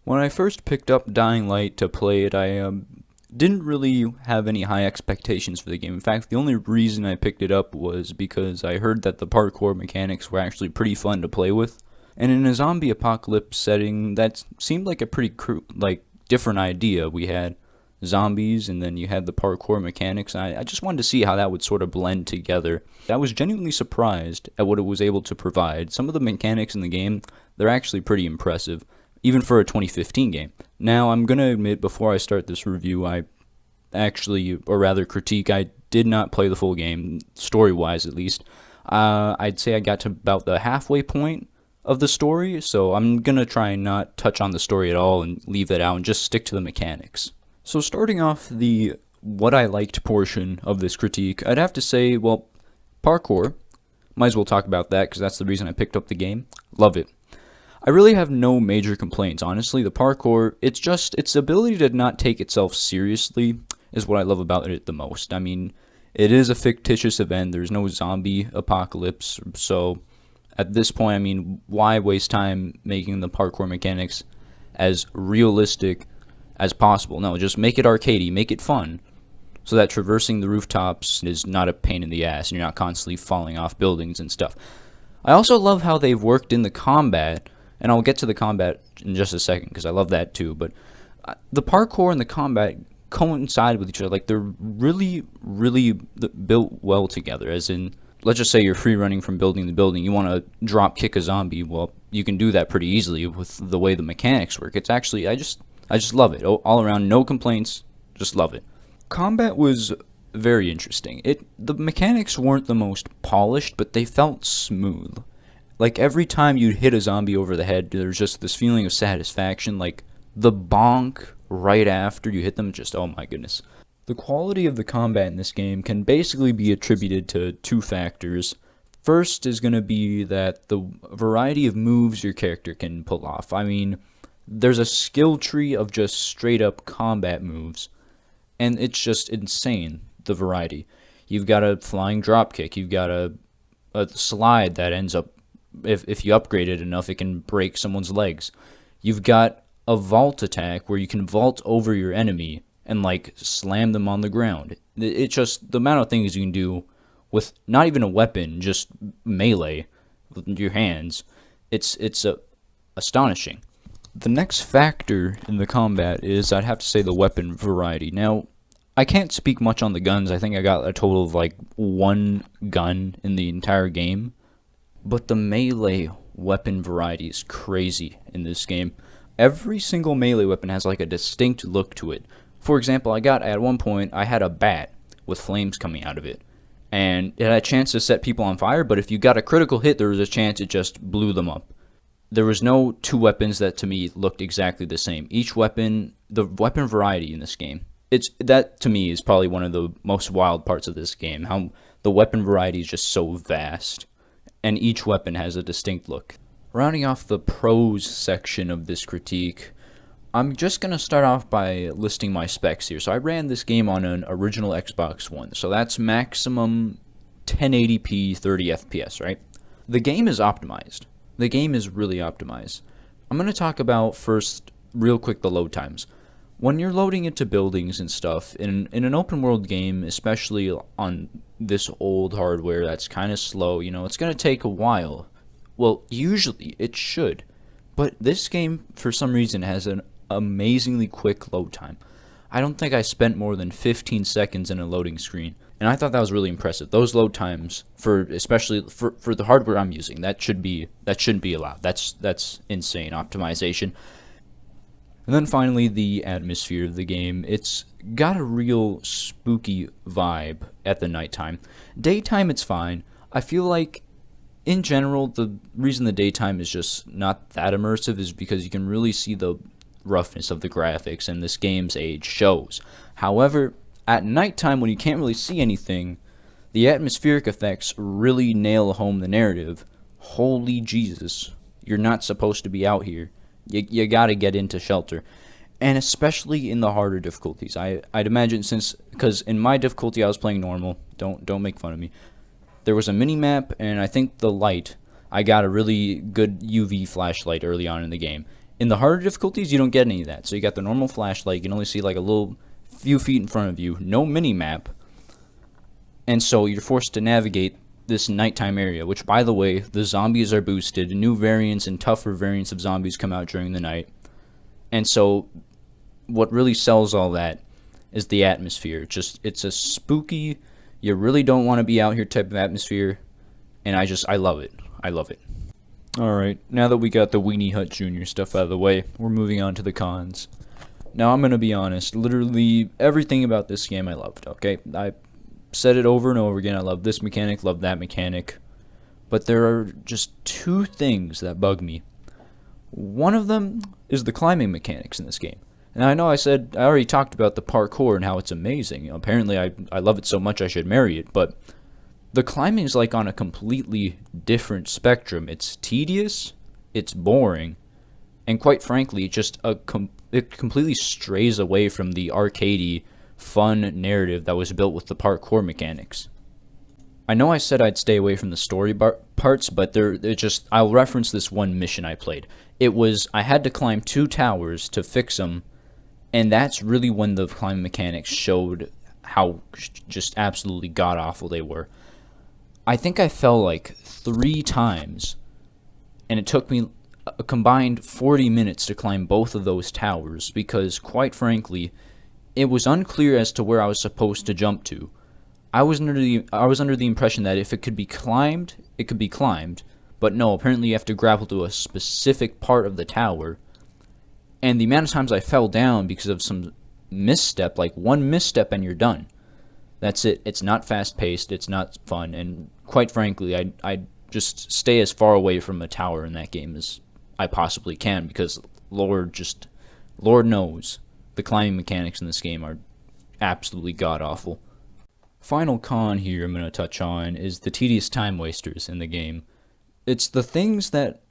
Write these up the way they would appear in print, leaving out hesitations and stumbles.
When I first picked up Dying Light to play it, I didn't really have any high expectations for the game. In fact, the only reason I picked it up was because I heard that the parkour mechanics were actually pretty fun to play with. And in a zombie apocalypse setting, that seemed like a pretty different idea. We had zombies, and then you had the parkour mechanics. I just wanted to see how that would sort of blend together. I was genuinely surprised at what it was able to provide. Some of the mechanics in the game, they're actually pretty impressive, even for a 2015 game. Now, I'm going to admit, before I start this review, I actually, or rather critique, I did not play the full game, story-wise at least. I'd say I got to about the halfway point of the story, so I'm going to try and not touch on the story at all and leave that out and just stick to the mechanics. So starting off the what I liked portion of this critique, I'd have to say, well, parkour. Might as well talk about that because that's the reason I picked up the game. Love it. I really have no major complaints, honestly. The parkour, it's just its ability to not take itself seriously is what I love about it the most. I mean, it is a fictitious event. There's no zombie apocalypse, so at this point, I mean, why waste time making the parkour mechanics as realistic as possible? No, just make it arcadey, make it fun, so that traversing the rooftops is not a pain in the ass, and you're not constantly falling off buildings and stuff. I also love how they've worked in the combat, and I'll get to the combat in just a second, because I love that too, but the parkour and the combat coincide with each other. Like, they're really, really built well together, as in, let's just say you're free running from building to building. You want to drop kick a zombie. Well, you can do that pretty easily with the way the mechanics work. It's actually, I just love it. All around, no complaints, just love it. Combat was very interesting. The mechanics weren't the most polished, but they felt smooth. Like, every time you'd hit a zombie over the head, there's just this feeling of satisfaction. Like, the bonk right after you hit them, just, oh my goodness. The quality of the combat in this game can basically be attributed to two factors. First is going to be that the variety of moves your character can pull off. I mean, there's a skill tree of just straight up combat moves, and it's just insane, the variety. You've got a flying dropkick, you've got a slide that ends up, if you upgrade it enough, it can break someone's legs. You've got a vault attack where you can vault over your enemy and like slam them on the ground. It's just the amount of things you can do with not even a weapon, just melee with your hands. It's astonishing. The next factor in the combat is, I'd have to say, the weapon variety. Now, I can't speak much on the guns. I think I got a total of like one gun in the entire game. But the melee weapon variety is crazy in this game. Every single melee weapon has like a distinct look to it. For example, at one point, I had a bat with flames coming out of it. And it had a chance to set people on fire, but if you got a critical hit, there was a chance it just blew them up. There was no two weapons that to me looked exactly the same. Each weapon, the weapon variety in this game, that to me is probably one of the most wild parts of this game. How the weapon variety is just so vast, and each weapon has a distinct look. Rounding off the pros section of this critique, I'm just going to start off by listing my specs here. So I ran this game on an original Xbox One, so that's maximum 1080p 30 FPS, right? The game is optimized. The game is really optimized. I'm going to talk about first, real quick, the load times. When you're loading into buildings and stuff, in an open world game, especially on this old hardware that's kind of slow, you know, it's going to take a while. Well, usually it should. But this game, for some reason, has an amazingly quick load time. I don't think I spent more than 15 seconds in a loading screen, and I thought that was really impressive. Those load times, especially for the hardware I'm using, that shouldn't be allowed. That's insane optimization. And then finally, the atmosphere of the game. It's got a real spooky vibe at the nighttime. Daytime, it's fine. I feel like, in general, the reason the daytime is just not that immersive is because you can really see the roughness of the graphics, and this game's age shows. However, at nighttime, when you can't really see anything, the atmospheric effects really nail home the narrative. Holy Jesus, you're not supposed to be out here. You gotta get into shelter. And especially in the harder difficulties. I'd imagine, because in my difficulty I was playing normal, don't make fun of me. There was a mini-map, and I think the light, I got a really good UV flashlight early on in the game. In the harder difficulties, you don't get any of that. So you got the normal flashlight. You can only see like a little few feet in front of you. No mini map. And so you're forced to navigate this nighttime area, which, by the way, the zombies are boosted. New variants and tougher variants of zombies come out during the night. And so what really sells all that is the atmosphere. It's a spooky, you really don't want to be out here type of atmosphere. And I love it. I love it. Alright, now that we got the Weenie Hut Jr. stuff out of the way, we're moving on to the cons. Now, I'm going to be honest, literally everything about this game I loved, okay? I said it over and over again, I love this mechanic, love that mechanic. But there are just two things that bug me. One of them is the climbing mechanics in this game. And I know I already talked about the parkour and how it's amazing. Apparently, I love it so much I should marry it, but the climbing is like on a completely different spectrum. It's tedious, it's boring, and quite frankly, it completely strays away from the arcadey, fun narrative that was built with the parkour mechanics. I know I said I'd stay away from the story parts, but I'll reference this one mission I played. I had to climb 2 towers to fix them, and that's really when the climbing mechanics showed how just absolutely god-awful they were. I think I fell like 3 times, and it took me a combined 40 minutes to climb both of those towers because, quite frankly, it was unclear as to where I was supposed to jump to. I was under the impression that if it could be climbed, it could be climbed, but no, apparently you have to grapple to a specific part of the tower, and the amount of times I fell down because of some misstep, like one misstep and you're done. That's it. It's not fast-paced, it's not fun, and quite frankly, I just stay as far away from a tower in that game as I possibly can, because Lord knows, the climbing mechanics in this game are absolutely god-awful. Final con here I'm going to touch on is the tedious time wasters in the game. It's the things that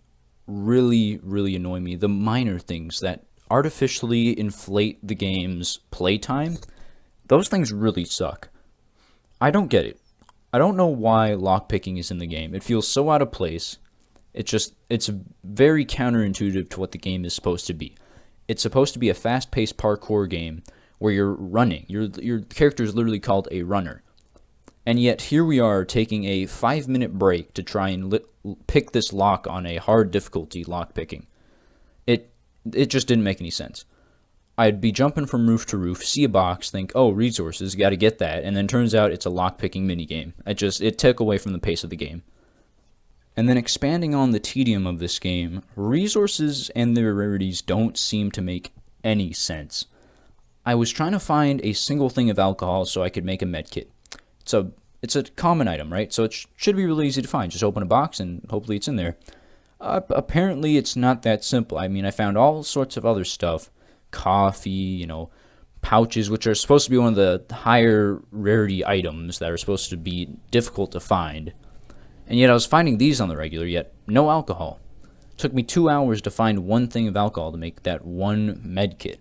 really, really annoy me, the minor things that artificially inflate the game's playtime. Those things really suck. I don't get it. I don't know why lockpicking is in the game. It feels so out of place. It's very counterintuitive to what the game is supposed to be. It's supposed to be a fast-paced parkour game where you're running. Your character is literally called a runner. And yet here we are taking a 5-minute break to try and pick this lock on a hard difficulty lockpicking. It just didn't make any sense. I'd be jumping from roof to roof, see a box, think, oh, resources, gotta get that, and then turns out it's a lockpicking minigame. It took away from the pace of the game. And then expanding on the tedium of this game, resources and their rarities don't seem to make any sense. I was trying to find a single thing of alcohol so I could make a medkit. It's a common item, right? So it should be really easy to find. Just open a box and hopefully it's in there. Apparently it's not that simple. I mean, I found all sorts of other stuff. Coffee, pouches, which are supposed to be one of the higher rarity items that are supposed to be difficult to find. And yet I was finding these on the regular, yet no alcohol. It took me 2 hours to find one thing of alcohol to make that one medkit.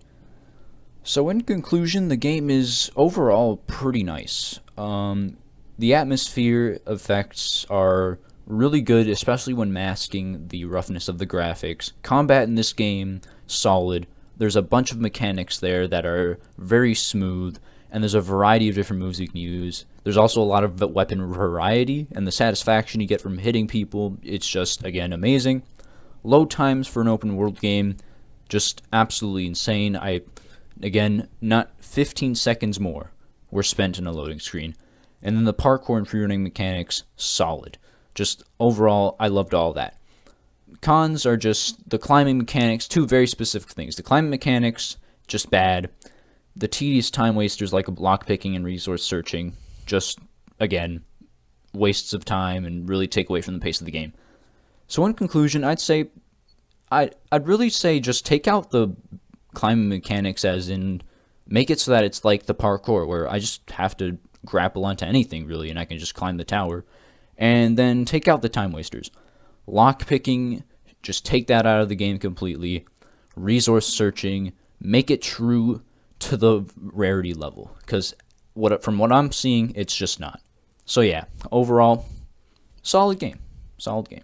So in conclusion, the game is overall pretty nice. The atmosphere effects are really good, especially when masking the roughness of the graphics. Combat in this game, solid. There's a bunch of mechanics there that are very smooth, and there's a variety of different moves you can use. There's also a lot of weapon variety, and the satisfaction you get from hitting people, it's just, again, amazing. Load times for an open world game, just absolutely insane. Again, not 15 seconds more were spent in a loading screen. And then the parkour and freerunning mechanics, solid. Just overall, I loved all that. Cons are just the climbing mechanics, 2 very specific things. The climbing mechanics, just bad. The tedious time wasters like lockpicking and resource searching, just, again, wastes of time and really take away from the pace of the game. So in conclusion, I'd really say just take out the climbing mechanics, as in make it so that it's like the parkour, where I just have to grapple onto anything, really, and I can just climb the tower. And then take out the time wasters. Lockpicking, just take that out of the game completely. Resource searching, make it true to the rarity level, because from what I'm seeing, it's just not. So yeah, overall, solid game. Solid game.